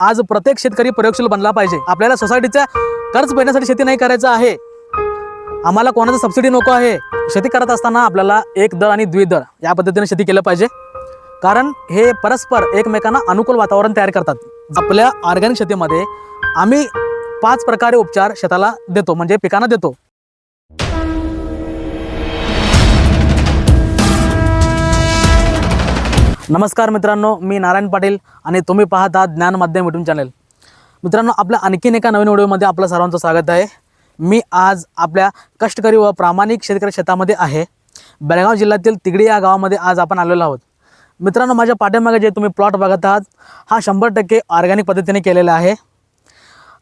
आज प्रत्येक शेतकरी प्रयोगशील बनला पाहिजे। आपल्याला सोसायटीचा कर्ज फेडण्यासाठी शेती नाही करायचं आहे, आम्हाला कोणाचं सबसिडी नको आहे। शेती करत असताना आपल्याला एक दर आणि द्विदर या पद्धतीने शेती केलं पाहिजे, कारण हे परस्पर एकमेकांना अनुकूल वातावरण तयार करतात। आपल्या ऑर्गॅनिक शेतीमध्ये आम्ही 5 प्रकारे उपचार शेताला देतो, म्हणजे पिकांना देतो। नमस्कार मित्रांनो, मी नारायण पाटील आणि तुम्ही पाहत आहात ज्ञान माध्यम यूट्यूब चॅनल। मित्रांनो, आपल्या आणखीन एका नवीन व्हिडिओमध्ये आपलं सर्वांचं स्वागत आहे। मी आज आपल्या कष्टकरी व प्रामाणिक शेतकरी शेतामध्ये आहे। बेळगाव जिल्ह्यातील तिगडी या गावामध्ये आज आपण आलेलो आहोत। मित्रांनो, माझ्या पाठीमागे जे तुम्ही प्लॉट बघत आहात हा 100% ऑर्गॅनिक पद्धतीने केलेला आहे।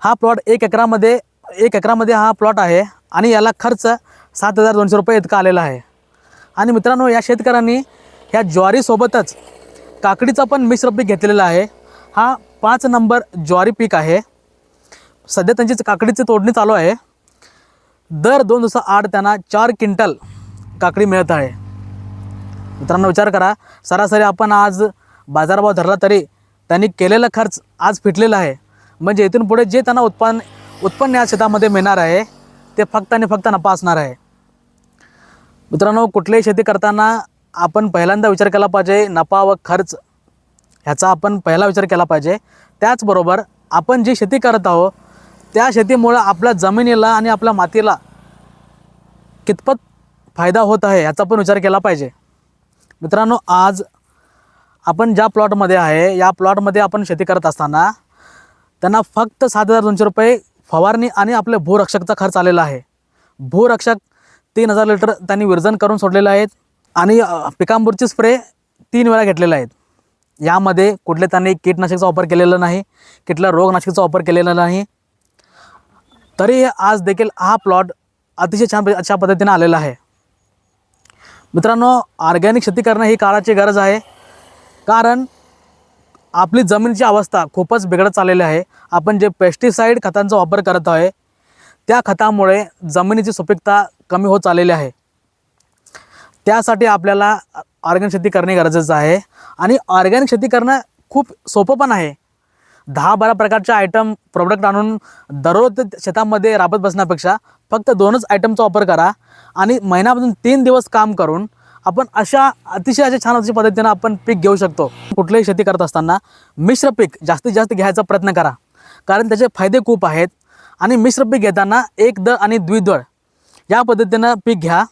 हा प्लॉट 1 एकरामध्ये हा प्लॉट आहे आणि याला खर्च 7200 रुपये इतका आलेला आहे। आणि मित्रांनो, या शेतकऱ्यांनी ह्या ज्वारीसोबतच काकडीचा पण मिश्र पीक घेतलेला आहे। हा 5 नंबर ज्वारी पीक आहे। सध्या त्यांची काकडीची तोडणी चालू आहे। दर 2 दिवसाआड त्यांना 4 क्विंटल काकडी मिळत आहे। मित्रांनो, विचार करा, सरासरी आपण आज बाजारभाव धरला तरी त्यांनी केलेला खर्च आज फिटलेला आहे। म्हणजे इथून पुढे जे त्यांना उत्पन्न या शेतामध्ये मिळणार आहे ते फक्त आणि फक्त नफा असणार आहे। मित्रांनो, कुठलीही शेती करताना आपण पहिल्यांदा विचार केला पाहिजे नफा व खर्च ह्याचा आपण पहिला विचार केला पाहिजे। त्याचबरोबर आपण जी शेती करत आहोत त्या शेतीमुळे आपल्या जमिनीला आणि आपल्या मातीला कितपत फायदा होत आहे याचा पण विचार केला पाहिजे। मित्रांनो, आज आपण ज्या प्लॉटमध्ये आहे या प्लॉटमध्ये आपण शेती करत असताना त्यांना फक्त 7200 रुपये फवारणी आणि आपले भूरक्षकचा खर्च आलेला आहे। भूरक्षक 3000 लिटर त्यांनी विरजन करून सोडलेले आहेत आणि पिकांबूरची स्प्रे 3 वेळा घेतलेला आहेत। यामध्ये कुठले त्यांनी कीटनाशकाचा वापर केलेला नाही, कुठल्या रोगनाशकाचा वापर केलेला नाही, तरी आज देखील हा प्लॉट अतिशय छान अशा पद्धतीने आलेला आहे। मित्रांनो, ऑर्गॅनिक शेती करणं ही काळाची गरज आहे, कारण आपली जमिनीची अवस्था खूपच बिघडत चाललेली आहे। आपण जे पेस्टिसाइड खतांचा वापर करत आहे त्या खतामुळे जमिनीची सुपीकता कमी होत चाललेली आहे। त्यासाठी आपल्याला ऑर्गॅनिक शेती करणे गरजेचं आहे आणि ऑर्गॅनिक शेती करणं खूप सोपं पण आहे। 10-12 प्रकारचे प्रोडक्ट आणून दररोज शेतामध्ये राबत बसण्यापेक्षा फक्त 2च आयटमचा वापर करा आणि महिन्यामधून 3 दिवस काम करून आपण अतिशय छान अशा पद्धतीने आपण पीक घेऊ शकतो। कुठलीही शेती करत असताना मिश्र पीक जास्तीत जास्त घ्यायचा प्रयत्न करा, कारण त्याचे फायदे खूप आहेत। आणि मिश्र पीक घेताना एक दर आणि द्विदळ या पद्धतीनं पीक घ्या,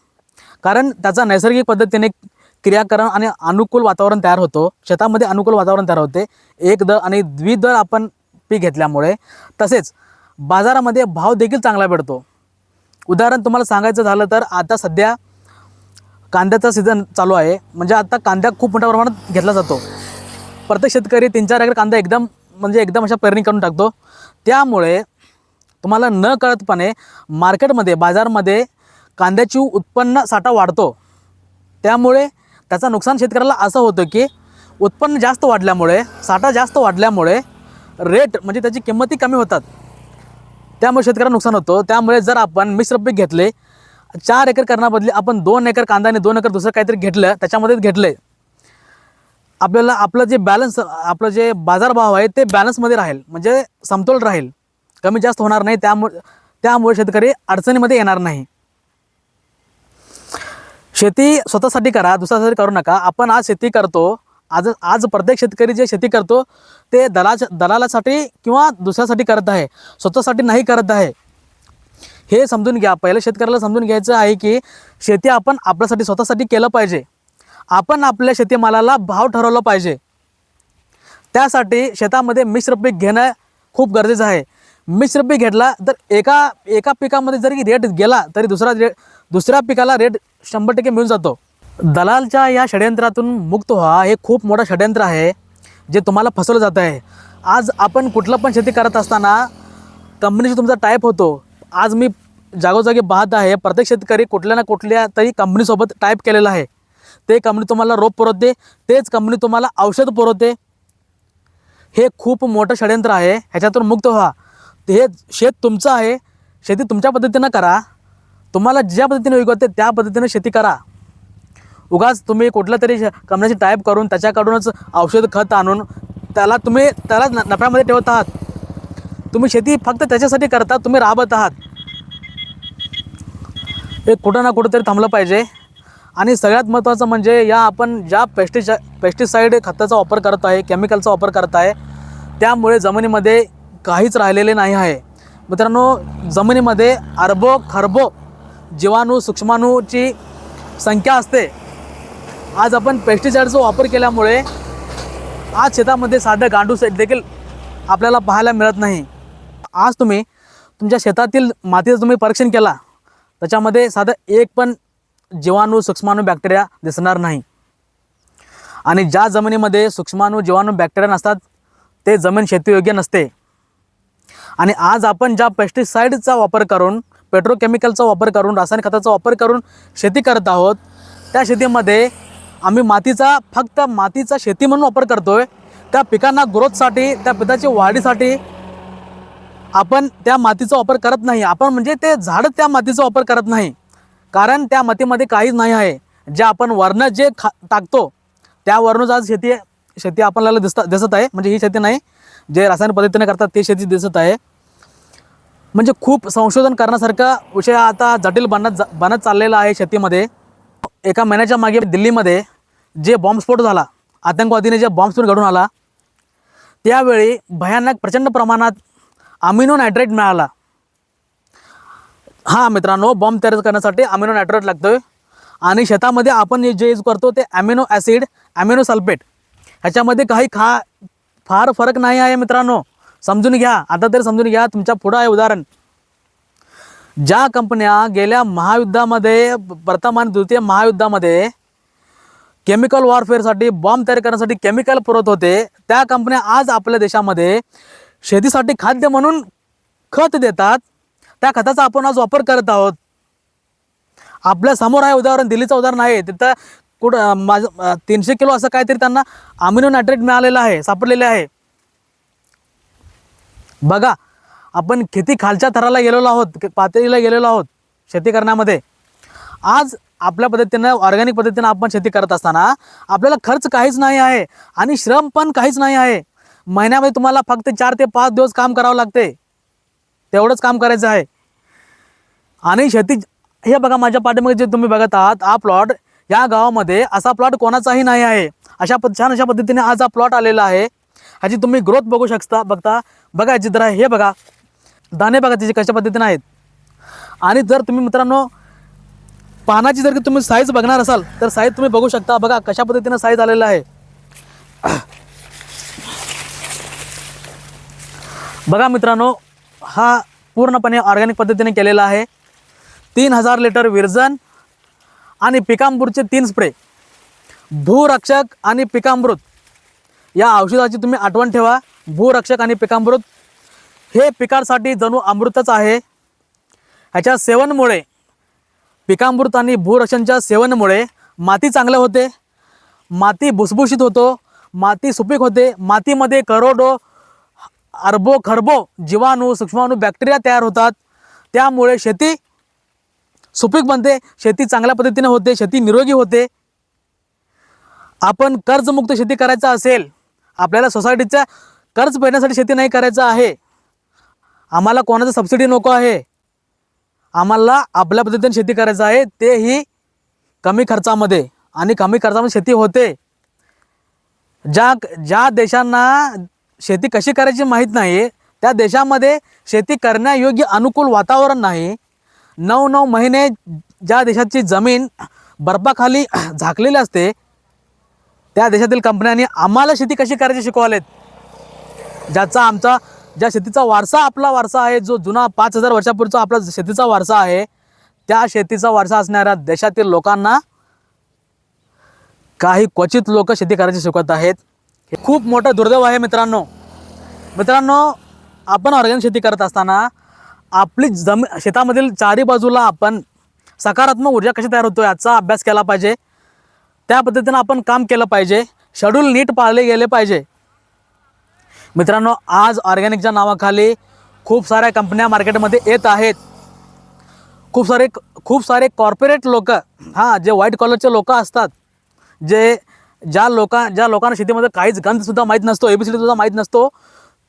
कारण त्याचा नैसर्गिक पद्धतीने क्रियाकरण आणि अनुकूल वातावरण तयार होतो, शेतामध्ये अनुकूल वातावरण तयार होते एक दर आणि द्विदळ आपण पीक घेतल्यामुळे। तसेच बाजारामध्ये भाव देखील चांगला भेटतो। उदाहरण तुम्हाला सांगायचं झालं तर आता सध्या कांद्याचा सीझन चालू आहे, म्हणजे आता कांदा खूप मोठ्या प्रमाणात घेतला जातो। प्रत्येक शेतकरी 3-4 एकर कांदा एकदम अशा पेरणी करून टाकतो। त्यामुळे तुम्हाला न कळतपणे बाजारमध्ये कांद्याची उत्पन्न साठा वाढतो। त्यामुळे त्याचा नुकसान शेतकऱ्याला असं होतं की उत्पन्न जास्त वाढल्यामुळे, साठा जास्त वाढल्यामुळे रेट म्हणजे त्याची किंमती कमी होतात, त्यामुळे शेतकऱ्याला नुकसान होतं। त्यामुळे जर आपण मिश्र पीक घेतले, 4 एकर करण्याबदली आपण 2 एकर कांदा आणि 2 एकर दुसरं काहीतरी घेतलं, त्याच्यामध्येच घेतले, आपल्याला आपलं जे बाजारभाव आहे ते बॅलन्समध्ये राहील, म्हणजे समतोल राहील, कमी जास्त होणार नाही। त्यामुळे शेतकरी अडचणीमध्ये येणार नाही। शेती स्वतःसाठी करा, दुसऱ्यासाठी करू नका। आपण आज शेती करतो, आज प्रत्येक शेतकरी जे शेती करतो ते दलालासाठी किंवा दुसऱ्यासाठी करत आहे, स्वतःसाठी नाही करत आहे। हे समजून घ्या। पहिलं शेतकऱ्याला समजून घ्यायचं आहे की शेती आपण आपल्यासाठी स्वतःसाठी केलं पाहिजे। आपण आपल्या शेतीमालाला भाव ठरवला पाहिजे। त्यासाठी शेतामध्ये मिश्र पीक घेणं खूप गरजेचं आहे। मिश्र पीक घेतला तर एका पिकामध्ये जरी रेट गेला तरी दुसऱ्या पिकाला रेट 100% मिळून जातो। दलालच्या या षडयंत्रातून मुक्त व्हा। हे खूप मोठं षडयंत्र आहे जे तुम्हाला फसवलं जात आहे। आज आपण कुठलं पण शेती करत असताना कंपनीशी तुमचा टाईप होतो। आज मी जागोजागी पाहत आहे, प्रत्येक शेतकरी कुठल्या ना कुठल्या तरी कंपनीसोबत टाईप केलेला आहे। ते कंपनी तुम्हाला रोप पुरवते, तेच कंपनी तुम्हाला औषध पुरवते। हे खूप मोठं षडयंत्र आहे, ह्याच्यातून मुक्त व्हा। हे शेत तुमचं आहे, शेती तुमच्या पद्धतीनं करा। तुम्हाला ज्या पद्धतीने योग्य होते त्या पद्धतीने शेती करा। उगाच तुम्ही कुठल्या तरी कंपनीची टाईप करून त्याच्याकडूनच औषध खत आणून त्याला नफ्यामध्ये ठेवत आहात. तुम्ही शेती फक्त त्याच्यासाठी करता, तुम्ही राबत आहात. हे कुठं ना कुठंतरी थांबलं पाहिजे. आणि सगळ्यात महत्त्वाचं म्हणजे आपण ज्या पेस्टिसाईड खताचा वापर करत आहे, केमिकलचा वापर करत आहे, त्यामुळे जमिनीमध्ये काहीच राहिलेले नाही आहे. मित्रांनो, जमिनीमध्ये अरबो खरबो जीवाणू सूक्ष्माणूची संख्या असते. आज आपण पेस्टिसाईडचा वापर केल्यामुळे आज शेतामध्ये साधं गांडूळ देखील आपल्याला पाहायला मिळत नाही. आज तुम्ही तुमच्या शेतातील मातीचं तुम्ही परीक्षण केला, त्याच्यामध्ये साधं एक पण जीवाणू सूक्ष्माणू बॅक्टेरिया दिसणार नाही. आणि ज्या जमिनीमध्ये सूक्ष्माणू जीवाणू बॅक्टेरिया नसतात ते जमीन शेतीयोग्य नसते. आणि आज आपण ज्या पेस्टिसाईडचा वापर करून, पेट्रोकेमिकलचा वापर करून, रासायनिक खताचा वापर करून शेती करत आहोत, त्या शेतीमध्ये आम्ही फक्त मातीचा शेती म्हणून वापर करतो आहे. त्या पिकांना ग्रोथसाठी, त्या पिकाच्या वाढीसाठी आपण त्या मातीचा वापर करत नाही. आपण म्हणजे ते झाड त्या मातीचा वापर करत नाही, कारण त्या मातीमध्ये काहीच नाही आहे. जे आपण वर्ण जे टाकतो त्यावरूनच आज शेती आपल्याला दिसत आहे. म्हणजे ही शेती नाही, जे रासायनिक पद्धतीने करतात ते शेती दिसत आहे. म्हणजे खूप संशोधन करण्यासारखा विषय आता जटिल बनत चाललेला आहे शेतीमध्ये. एका महिन्याच्या मागे दिल्लीमध्ये जे बॉम्बस्फोट झाला, आतंकवादीने जे बॉम्बस्फोट घडून आला, त्यावेळी भयानक प्रचंड प्रमाणात अमिनो नायट्रेट मिळाला. हां मित्रांनो, बॉम्ब तयार करण्यासाठी अमिनो नायट्रेट लागतोय. आणि शेतामध्ये आपण जे यूज करतो ते अमिनो ॲसिड, अमिनो सल्फेट, ह्याच्यामध्ये काही फार फरक नाही आहे मित्रांनो. समजून घ्या, आता तरी समजून घ्या. तुमच्या पुढं आहे उदाहरण. ज्या कंपन्या गेल्या महायुद्धामध्ये, प्रथम आणि द्वितीय महायुद्धामध्ये केमिकल वॉरफेअरसाठी, बॉम्ब तयार करण्यासाठी केमिकल पुरवत होते, त्या कंपन्या आज आपल्या देशामध्ये शेतीसाठी खाद्य म्हणून खत देतात. त्या खताचा आपण आज वापर करत आहोत. आपल्या समोर आहे उदाहरण, दिल्लीचं उदाहरण आहे. तिथं कुठं 300 किलो असं काहीतरी त्यांना अमिनो नायट्रेट मिळालेलं आहे, सापडलेले आहे. बघा, आपण किती खालच्या थराला गेलेलो आहोत, पातळीला गेलेलो आहोत शेती करण्यामध्ये. आज आपल्या पद्धतीनं, ऑर्गॅनिक पद्धतीनं आपण शेती करत असताना आपल्याला खर्च काहीच नाही आहे आणि श्रम पण काहीच नाही आहे. महिन्यामध्ये तुम्हाला फक्त 4 ते 5 दिवस काम करावं लागते, तेवढंच काम करायचं आहे. आणि शेती, हे बघा माझ्या पाठीमागे जे तुम्ही बघत आहात, हा प्लॉट, या गावामध्ये असा प्लॉट कोणाचाही नाही आहे. अशा पद्धतीने आज हा प्लॉट आलेला आहे. ह्याची तुम्ही ग्रोथ बघू बघता. बघा याची जरा, हे बघा दाणे बघा त्याचे कशा पद्धतीने आहेत. आणि जर तुम्ही मित्रांनो पानाची जर तुम्ही साईज बघणार असाल तर साईज तुम्ही बघू शकता. बघा कशा पद्धतीने साईज आलेला आहे. बघा मित्रांनो, हा पूर्णपणे ऑर्गॅनिक पद्धतीने केलेला आहे. 3000 लिटर विरजन आणि पिकामृतचे 3 स्प्रे, भूरक्षक आणि पिकामृत, या औषधाची तुम्ही आठवण ठेवा. भूरक्षक आणि पिकामृत हे पिकांसाठी जणू अमृतच आहे. ह्याच्या सेवनामुळे, पिकामृत आणि भूरक्षणच्या सेवनामुळे माती चांगलं होते, माती भुसभुशीत होतो, माती सुपीक होते. मातीमध्ये करोडो अरबो खरबो जीवाणू सूक्ष्माणू बॅक्टेरिया तयार होतात. त्यामुळे शेती सुपीक बनते, शेती चांगल्या पद्धतीने होते, शेती निरोगी होते. आपण कर्जमुक्त शेती करायचं असेल, आपल्याला सोसायटीच्या कर्ज फेडण्यासाठी शेती नाही करायचं आहे, आम्हाला कोणाचं सबसिडी नको आहे, आम्हाला आपल्या पद्धतीने शेती करायचं आहे, तेही कमी खर्चामध्ये. आणि कमी खर्चामध्ये शेती होते. ज्या देशांना शेती कशी करायची माहीत नाही, त्या देशामध्ये शेती करण्यायोग्य अनुकूल वातावरण नाही. 9 महिने ज्या देशाची जमीन बर्फाखाली झाकलेली असते, त्या देशातील कंपन्यांनी आम्हाला शेती कशी करायची शिकवलेत. ज्या शेतीचा वारसा, आपला वारसा आहे, जो जुना 5000 वर्षापूर्वीचा आपला शेतीचा वारसा आहे, त्या शेतीचा वारसा असणाऱ्या देशातील लोकांना काही क्वचित लोक शेती करायची शिकवत आहेत. हे खूप मोठं दुर्दैव आहे मित्रांनो. आपण ऑर्गॅनिक शेती करत असताना आपली शेतामधील चारी बाजूला आपण सकारात्मक ऊर्जा कशी तयार होतो याचा अभ्यास केला पाहिजे. त्या पद्धतीने आपण काम केलं पाहिजे. शेड्यूल नीट पाळले गेले पाहिजे. मित्रांनो, आज ऑर्गॅनिकच्या नावाखाली खूप साऱ्या कंपन्या मार्केटमध्ये येत आहेत. खूप सारे कॉर्पोरेट लोक, हां, जे व्हाईट कॉलरचे लोक असतात, जे ज्या लोकांना शेतीमध्ये काहीच गंधसुद्धा माहीत नसतो, ABCD सुद्धा माहीत नसतो,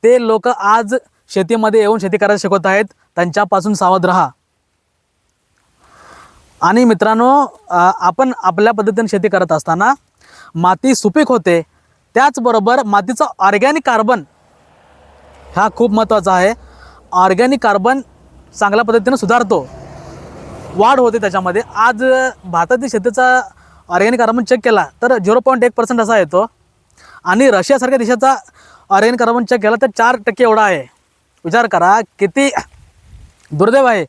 ते लोक आज शेतीमध्ये येऊन शेती करायला शिकवत आहेत. त्यांच्यापासून सावध राहा. आणि मित्रांनो, आपण आपल्या पद्धतीने शेती करत असताना माती सुपीक होते, त्याचबरोबर मातीचा ऑर्गॅनिक कार्बन हा खूप महत्त्वाचा आहे. ऑर्गॅनिक कार्बन चांगल्या पद्धतीने सुधारतो, वाढ होते त्याच्यामध्ये. आज भारतातील शेतीचा ऑर्गॅनिक कार्बन चेक केला तर 0.1% असा येतो, आणि रशियासारख्या देशाचा ऑर्गॅनिक कार्बन चेक केला तर 4% एवढा आहे. विचार करा किती दुर्दैव आहे.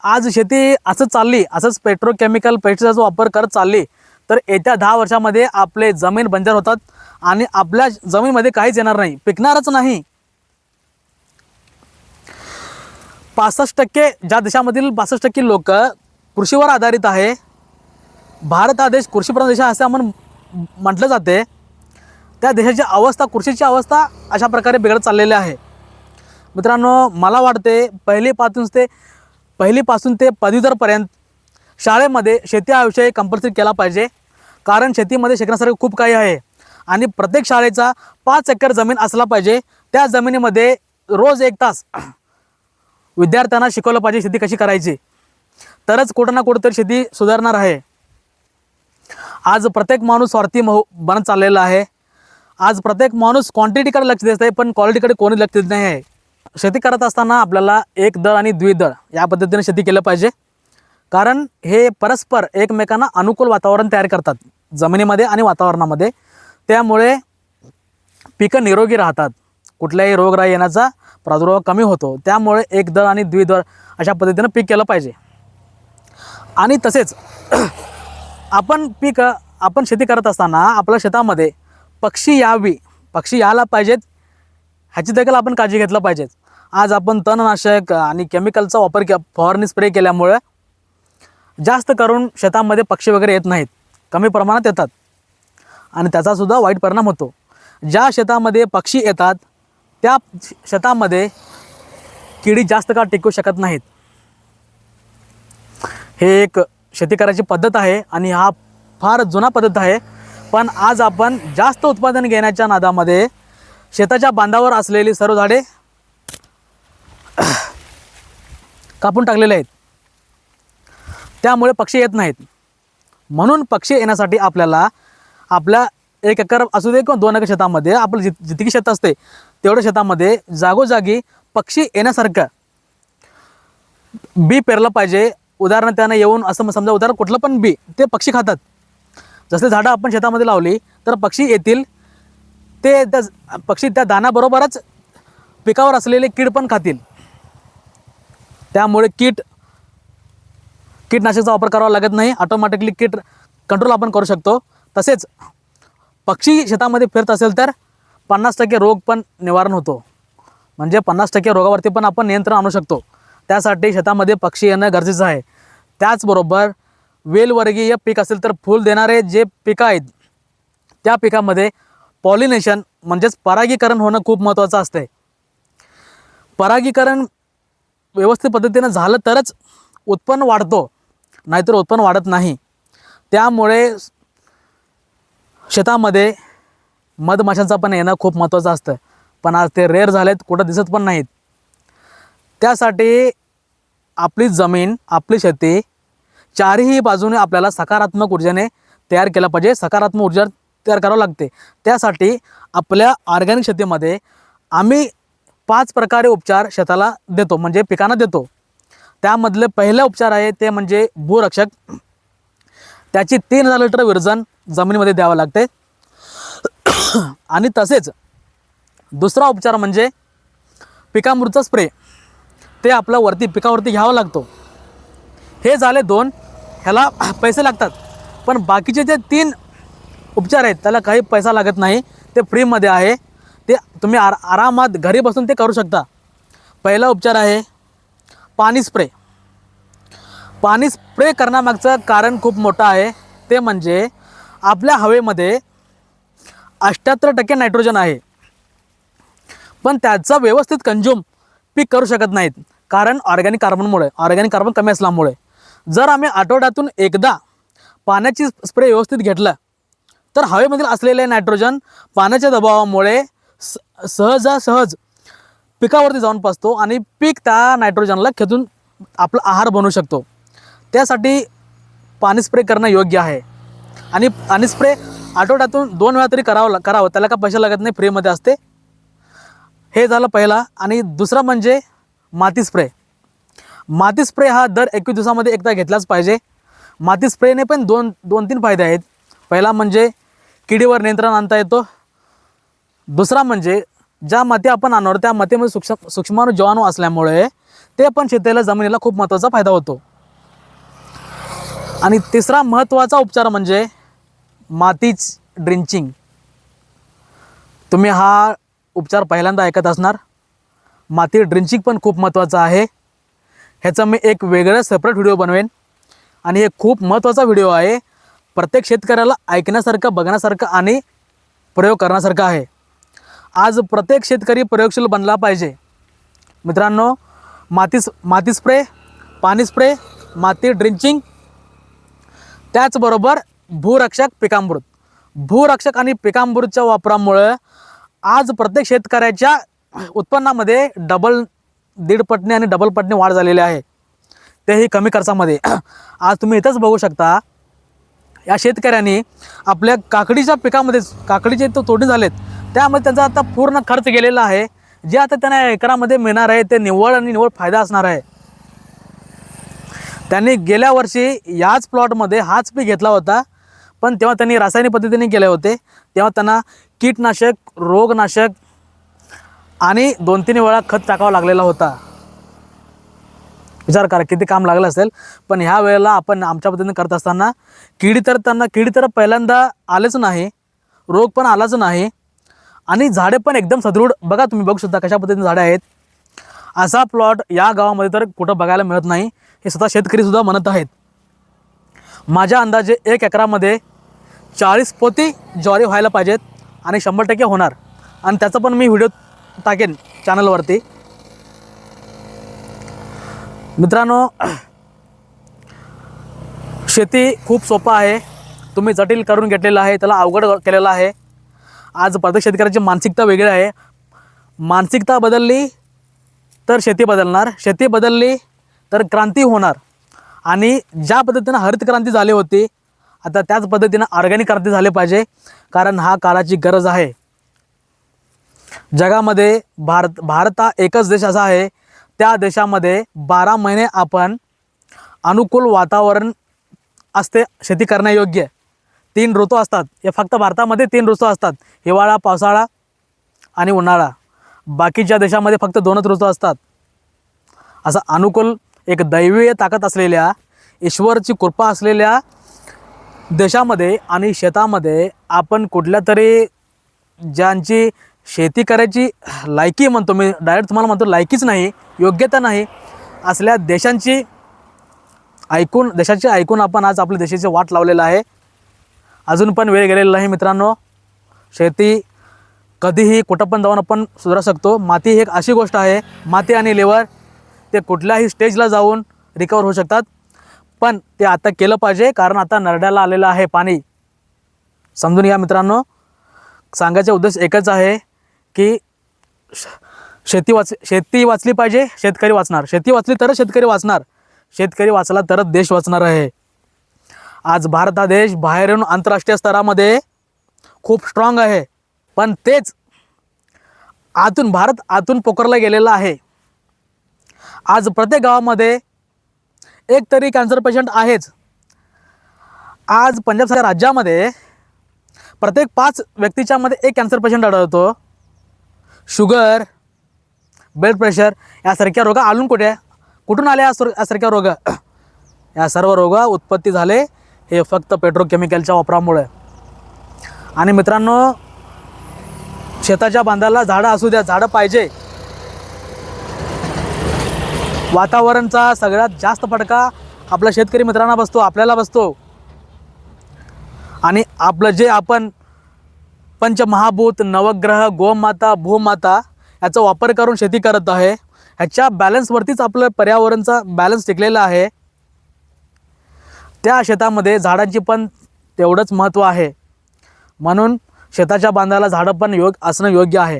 आज शेती असंच चालली, असंच पेट्रोकेमिकल पेस्टिसाइडचा वापर करत चालली तर येत्या 10 वर्षामध्ये आपले जमीन बंजर होतात आणि आपल्या जमीनमध्ये काहीच येणार नाही, पिकणारच नाही. 65% ज्या देशामधील 65% लोक कृषीवर आधारित आहे. भारत हा देश कृषीप्रधान देश असे आपण म्हटलं जाते. त्या देशाची अवस्था, कृषीची अवस्था अशा प्रकारे बिघडत चाललेली आहे. मित्रांनो, मला वाटते पहिलीपासून ते पदवीधरपर्यंत शाळेमध्ये शेती हा विषय कंपल्सरी केला पाहिजे. कारण शेतीमध्ये शिकण्यासारखं खूप काही आहे आणि प्रत्येक शाळेचा 5 एकर जमीन असला पाहिजे. त्या जमिनीमध्ये रोज 1 तास विद्यार्थ्यांना शिकवलं पाहिजे शेती कशी करायची, तरच कुठं ना कुठं तरी शेती सुधारणार आहे. आज प्रत्येक माणूस स्वार्थी बनत चाललेला आहे. आज प्रत्येक माणूस क्वांटिटीकडे लक्ष देत आहे, पण क्वालिटीकडे कोणी लक्ष देत नाही आहे. शेती करत असताना आपल्याला एक दळ आणि द्विदळ या पद्धतीने शेती केलं पाहिजे. कारण हे परस्पर एकमेकांना अनुकूल वातावरण तयार करतात जमिनीमध्ये आणि वातावरणामध्ये. त्यामुळे पिकं निरोगी राहतात, कुठल्याही रोगराई येण्याचा प्रादुर्भाव कमी होतो. त्यामुळे एक दळ आणि द्विदळ अशा पद्धतीनं पीक केलं पाहिजे. आणि तसेच आपण शेती करत असताना आपल्या शेतामध्ये पक्षी यायला पाहिजेत, ह्याची देखील आपण काळजी घेतलं पाहिजे. आज आपण तणनाशक आणि केमिकलचा वापर फवारणी स्प्रे केल्यामुळे जास्त करून शेतामध्ये पक्षी वगैरे येत नाहीत, कमी प्रमाणात येतात आणि त्याचासुद्धा वाईट परिणाम होतो. ज्या शेतामध्ये पक्षी येतात त्या शेतामध्ये किडी जास्त काळ टिकू शकत नाहीत. हे एक शेती करायची पद्धत आहे आणि हा फार जुना पद्धत आहे. पण आज आपण जास्त उत्पादन घेण्याच्या नादामध्ये शेताच्या बांधावर असलेली सर्व झाडे कापून टाकलेले आहेत. त्यामुळे पक्षी येत नाहीत. म्हणून पक्षी येण्यासाठी आपल्याला आपल्या 1 एकर असू दे किंवा 2 एकर शेतामध्ये आपलं जितकी शेत असते तेवढ्या शेतामध्ये जागोजागी पक्षी येण्यासारखं बी पेरलं पाहिजे. उदाहरण त्यानं येऊन असं समजा, उदाहरण कुठलं पण बी ते पक्षी खातात. जसले झाडं आपण शेतामध्ये लावली तर पक्षी येतील, ते पक्षी त्या दाण्याबरोबरच पिकावर असलेले कीड पण खातील. त्यामुळे कीटनाशकाचा वापर करावा लागत नाही, ऑटोमॅटिकली कीड कंट्रोल आपण करू शकतो. तसेच पक्षी शेतामध्ये फिरत असेल तर 50% रोग पण निवारण होतो, म्हणजे 50% रोगावरती पण आपण नियंत्रण आणू शकतो. त्यासाठी शेतामध्ये पक्षी येणं गरजेचं आहे. त्याचबरोबर वेलवर्गीय पीक असेल तर फूल देणारे जे पिकं आहेत त्या पिकामध्ये पॉलिनेशन म्हणजेच परागीकरण होणं खूप महत्त्वाचं असते. परागीकरण व्यवस्थित पद्धतीनं झालं तरच उत्पन्न वाढतो, नाहीतर उत्पन्न वाढत नाही. त्यामुळे शेतामध्ये मधमाशांचा पण येणं खूप महत्त्वाचं असतं, पण आज ते रेअर झालेत, कुठं दिसत पण नाहीत. त्यासाठी आपली जमीन, आपली शेती चारही बाजूने आपल्याला सकारात्मक ऊर्जेने तयार केलं पाहिजे. सकारात्मक ऊर्जा तयार करावं लागते. त्यासाठी आपल्या ऑर्गॅनिक शेतीमध्ये आम्ही 5 प्रकारे उपचार शेताला देतो, म्हणजे पिकांना देतो. त्यामधले पहिला उपचार आहे ते म्हणजे भूरक्षक. त्याची 3000 लिटर विरजण जमिनीमध्ये द्यावं लागते. आणि तसेच दुसरा उपचार म्हणजे पिकामृतचा स्प्रे, ते आपल्या पिकावरती घ्यावा लागतो. हे झाले 2, ह्याला पैसे लागतात. पण बाकीचे जे 3 उपचार आहेत त्याला काही पैसा लागत नाही, ते फ्रीमध्ये आहे. ते तुम्ही आरामात घरी बसून ते करू शकता. पहिला उपचार आहे पाणी स्प्रे. पाणी स्प्रे करण्यामागचं कारण खूप मोठं आहे. ते म्हणजे आपल्या हवेमध्ये 78% नायट्रोजन आहे, पण त्याचा व्यवस्थित कंझ्युम पीक करू शकत नाहीत, कारण ऑर्गॅनिक कार्बन कमी असल्यामुळे. जर आम्ही आठवड्यातून एकदा पाण्याची स्प्रे व्यवस्थित घेतलं तर हवेमधील असलेले नायट्रोजन पाण्याच्या दबावामुळे सहज पिकावरती जाऊन पासतो आणि पीक त्या नायट्रोजनला खेचून आपला आहार बनवू शकतो. त्यासाठी पाणी स्प्रे करणं योग्य आहे. आणि स्प्रे आठवड्यातून 2 वेळा तरी करावं. त्याला का पैसे लागत नाही, फ्रीमध्ये असते. हे झालं पहिला. आणि दुसरा म्हणजे माती स्प्रे. माती स्प्रे हा दर 21 दिवसामध्ये एकदा घेतलाच पाहिजे. माती स्प्रेने पण दोन तीन फायदे आहेत. पहिला म्हणजे किडीवर नियंत्रण आणता येतो. दुसरा म्हणजे ज्या माती आपण आणणार त्या मातीमध्ये सूक्ष्माणू जीवाणू असल्यामुळे ते पण शेतीला जमिनीला खूप महत्त्वाचा फायदा होतो. आणि तिसरा महत्त्वाचा उपचार म्हणजे मातीच ड्रिंचिंग. तुम्ही हा उपचार पहिल्यांदा ऐकत असणार. माती ड्रिंचिंग पण खूप महत्त्वाचं आहे. ह्याचा मी एक वेगळा सेपरेट व्हिडिओ बनवेन आणि हे खूप महत्त्वाचा व्हिडिओ आहे. प्रत्येक शेतकऱ्याला ऐकण्यासारखं, बघण्यासारखं आणि प्रयोग करण्यासारखं आहे. आज प्रत्येक शेतकरी प्रयोगशील बनला पाहिजे. मित्रांनो, माती स्प्रे, पाणी स्प्रे, माती ड्रिंचिंग, त्याचबरोबर भूरक्षक पिकामृत. भूरक्षक आणि पिकामृतच्या वापरामुळं आज प्रत्येक शेतकऱ्याच्या उत्पन्नामध्ये दीड पटने आणि डबल पटने वाढ झालेली आहे, तेही कमी खर्चामध्ये. आज तुम्ही इथंच बघू शकता, या शेतकऱ्यांनी आपल्या काकडीच्या पिकामध्ये काकडीचे तो तोडणी झालेत, त्यामध्ये त्यांचा आता पूर्ण खर्च गेलेला आहे. जे आता त्यांना एकरामध्ये मिळणार आहे ते निव्वळ फायदा असणार आहे. त्यांनी गेल्या वर्षी याच प्लॉटमध्ये हाच पीक घेतला होता, पण तेव्हा त्यांनी रासायनिक पद्धतीने केले होते. तेव्हा त्यांना कीटनाशक, रोगनाशक आणि 2-3 वेळा खत टाकावा लागलेला होता. विचार करा किती काम लागलं असेल. पण ह्या वेळेला आपण आमच्या पद्धतीने करत असताना किडी तर पहिल्यांदा आलेच नाही, रोग पण आलाच नाही आणि झाडे पण एकदम सदृढ. बघा, तुम्ही बघू शकता कशा पद्धतीने झाडे आहेत. असा प्लॉट या गावामध्ये तर कुठं बघायला मिळत नाही, हे स्वतः शेतकरीसुद्धा म्हणत आहेत. माझ्या अंदाजे 1 एकरामध्ये 40 पोती ज्वारी व्हायला पाहिजेत आणि 100% होणार. आणि त्याचा पण मी व्हिडिओ टाकेन चॅनलवरती. मित्रांनो, शेती खूप सोपं आहे. तुम्ही जटिल करून घेतलेलं आहे, त्याला अवघड केलेलं आहे. आज प्रत्येक शेतकऱ्याची मानसिकता वेगळी आहे. मानसिकता बदलली तर शेती बदलणार, शेती बदलली तर क्रांती होणार. आणि ज्या पद्धतीनं हरित क्रांती झाली होती, आता त्याच पद्धतीनं ऑर्गॅनिक क्रांती झाली पाहिजे, कारण हा काळाची गरज आहे. जगामध्ये भारत हा एकच देश असा आहे, त्या देशामध्ये 12 महिने आपण अनुकूल वातावरण असते शेती करण्यायोग्य. 3 ऋतू असतात. हे फक्त भारतामध्ये 3 ऋतू असतात, हिवाळा, पावसाळा आणि उन्हाळा. बाकीच्या देशामध्ये फक्त 2च ऋतू असतात. असा अनुकूल, एक दैवीय ताकद असलेल्या, ईश्वरची कृपा असलेल्या देशामध्ये आणि शेतामध्ये आपण कुठल्या तरी ज्यांची शेती करायची लायकी म्हणतो, मी डायरेक्ट तुम्हाला म्हणतो लायकीच नाही, योग्यता नाही, असल्या देशाची ऐकून आपण आज आपल्या देशाची वाट लावलेला आहे. अजून पण वेळ गेलेला नाही मित्रांनो. शेती कधीही कुठं पण जाऊन आपण सुधारू शकतो. माती ही एक अशी गोष्ट आहे, माती आणि लेवर ते कुठल्याही स्टेजला जाऊन रिकवर होऊ शकतात. पण ते आता केलं पाहिजे, कारण आता नरड्याला आलेलं आहे पाणी. समजून घ्या मित्रांनो. सांगायचा उद्देश एकच आहे की शेती वाचली पाहिजे, शेतकरी वाचणार. शेती वाचली तरच शेतकरी वाचणार, शेतकरी वाचला तरच देश वाचणार आहे. आज भारत हा देश बाहेरून आंतरराष्ट्रीय स्तरामध्ये खूप स्ट्रॉंग आहे, पण तेच भारत आतून पोखरला गेलेला आहे. आज प्रत्येक गावामध्ये एक तरी कॅन्सर पेशंट आहेच. आज पंजाबसारख्या राज्यामध्ये प्रत्येक 5 व्यक्तीच्या मध्ये 1 कॅन्सर पेशंट आढळतो. शुगर, ब्लड प्रेशर यासारख्या रोग कुठून आले? यासारख्या रोग, या सर्व रोग उत्पत्ती झाले हे फक्त पेट्रोकेमिकलच्या वापरामुळे. आणि मित्रांनो, शेताच्या बांधाला झाडं असू द्या, झाडं पाहिजे. वातावरणचा सगळ्यात जास्त फटका आपल्या शेतकरी मित्रांना बसतो, आपल्याला बसतो. आणि आपलं जे आपण पंचमहाभूत, नवग्रह, गोमाता, भूमाता याचा वापर करून शेती करत आहे, ह्याच्या बॅलन्सवरतीच आपलं पर्यावरणचा बॅलन्स टिकलेला आहे. त्या शेतामध्ये झाडांची पण तेवढंच महत्त्व आहे. म्हणून शेताच्या बांधाला झाडं पण असणं योग्य आहे.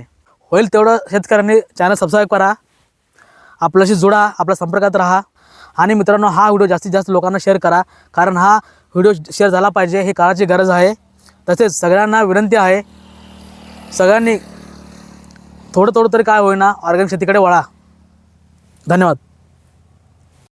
होईल तेवढं शेतकऱ्यांनी चॅनल सबस्क्राईब करा, आपल्याशी जुळा, आपल्या संपर्कात राहा. आणि मित्रांनो, हा व्हिडिओ जास्तीत जास्त लोकांना शेअर करा, कारण हा व्हिडिओ शेअर झाला पाहिजे, ही काळाची गरज आहे. तसेच सगळ्यांना विनंती आहे, सगळ्यांनी थोडं थोडं तरी काय होईना ऑर्गॅनिक शेतीकडे वळा. धन्यवाद.